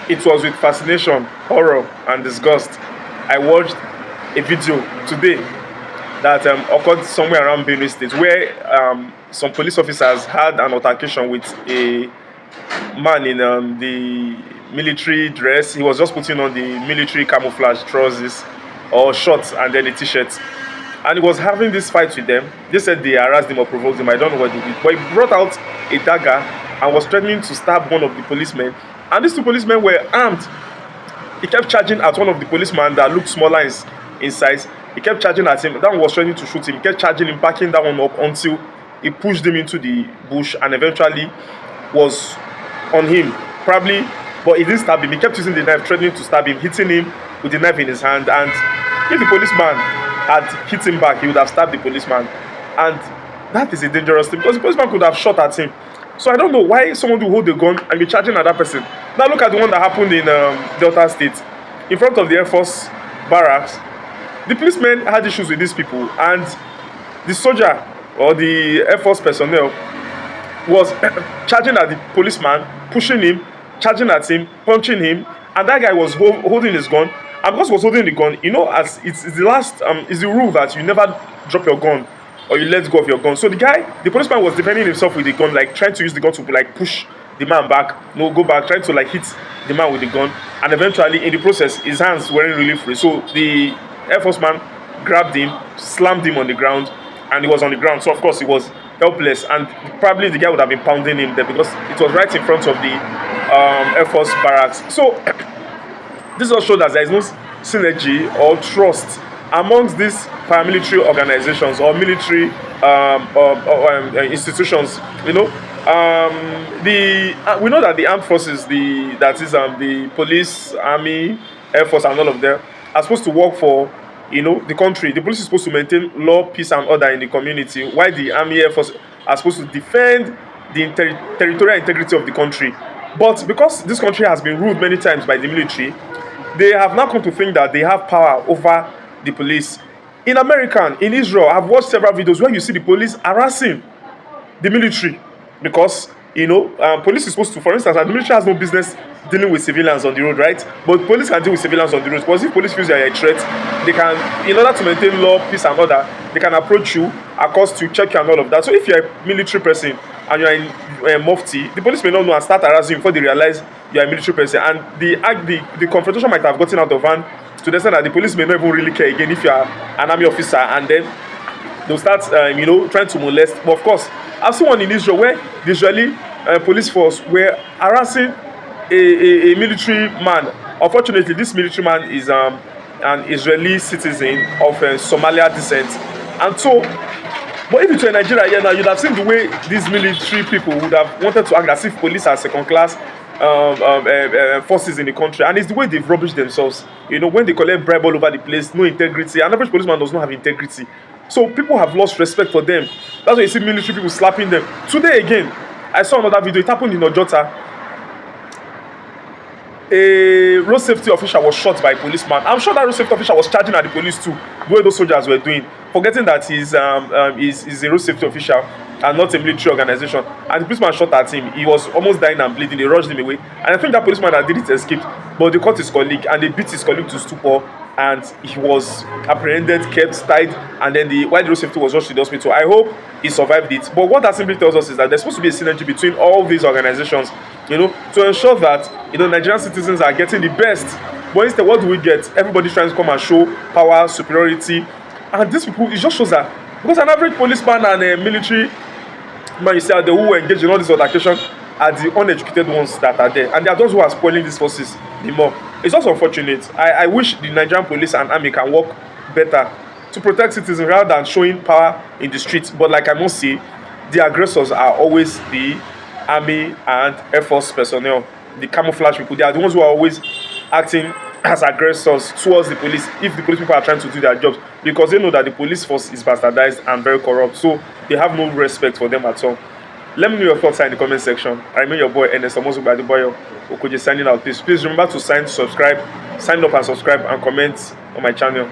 It was with fascination, horror, and disgust I watched a video today that occurred somewhere around Benue State, where some police officers had an altercation with a man in the military dress. He was just putting on the military camouflage trousers or shorts and then a t-shirt. And he was having this fight with them. They said they harassed him or provoked him. I don't know what they did. But he brought out a dagger and was threatening to stab one of the policemen. And these two policemen were armed. He kept charging at one of the policemen that looked smaller in size. He kept charging at him. That one was threatening to shoot him. He kept charging him, backing that one up until he pushed him into the bush and eventually was on him. Probably, but he didn't stab him. He kept using the knife, threatening to stab him, hitting him with the knife in his hand. And if the policeman had hit him back, he would have stabbed the policeman. And that is a dangerous thing because the policeman could have shot at him. So I don't know why someone would hold a gun and be charging at that person. Now look at the one that happened in Delta State, in front of the Air Force barracks. The policemen had issues with these people, and the soldier or the Air Force personnel was charging at the policeman, pushing him, charging at him, punching him, and that guy was holding his gun. And because he was holding the gun, you know, as it's the last, it's the rule that you never drop your gun or you let go of your gun. So the policeman was defending himself with the gun, like trying to use the gun to like push the man back, go back, trying to like hit the man with the gun. And eventually, in the process, his hands weren't really free. So the Air Force man grabbed him, slammed him on the ground, and he was on the ground. So of course, he was helpless, and probably the guy would have been pounding him there because it was right in front of the Air Force barracks. So this also shows that there is no synergy or trust amongst these paramilitary organizations or military institutions. You know, we know that the armed forces, the police, army, Air Force, and all of them are supposed to work for, you know, the country. The police is supposed to maintain law, peace, and order in the community, while the army, Air Force are supposed to defend the territorial integrity of the country. But because this country has been ruled many times by the military, they have now come to think that they have power over the police. In America, in Israel, I've watched several videos where you see the police harassing the military because, you know, police is supposed to, for instance, the military has no business dealing with civilians on the road, right? But police can deal with civilians on the road. Because if police feels you are a threat, they can, in order to maintain law, peace, and order, they can approach you, accost you, check you, and all of that. So if you're a military person and you're in Mufti, the police may not know and start harassing you before they realize you're a military person. And the confrontation might have gotten out of hand to the extent that the police may not even really care again if you are an army officer, and then they'll start, you know, trying to molest. But of course, I've seen one in Israel where the Israeli police force were harassing a military man. Unfortunately, this military man is an Israeli citizen of Somalia descent, and so. But if it's in Nigeria here now, you'd have seen the way these military people would have wanted to act as if police are second-class forces in the country, and it's the way they've rubbished themselves. You know, when they collect bribe all over the place, no integrity. An average policeman does not have integrity, so people have lost respect for them. That's why you see military people slapping them. Today again, I saw another video. It happened in Ojota. A road safety official was shot by a policeman. I'm sure that road safety official was charging at the police too, the way those soldiers were doing, forgetting that he's a road safety official and not a military organization. And the policeman shot at him. He was almost dying and bleeding. They rushed him away. And I think that policeman that did it escaped, but they caught his colleague and they beat his colleague to stupor. And he was apprehended, kept tied, and then while the road safety was rushed to the hospital. I hope he survived it. But what that simply tells us is that there's supposed to be a synergy between all these organizations, you know, to ensure that, you know, Nigerian citizens are getting the best. But instead, what do we get? Everybody's trying to come and show power, superiority, and these people, it just shows that because an average policeman and a military man, you see, out there who engage in all these altercations are the uneducated ones that are there, and they are those who are spoiling these forces the more. It's also unfortunate. I wish the Nigerian police and army can work better to protect citizens rather than showing power in the streets. But like I must say, the aggressors are always the army and Air Force personnel, the camouflage people. They are the ones who are always acting as aggressors towards the police if the police people are trying to do their jobs, because they know that the police force is bastardized and very corrupt. So they have no respect for them at all. Let me know your thoughts in the comment section. I remain your boy Ernest Omozugbadiboyo Okoje signing out. Please remember to sign up and subscribe and comment on my channel.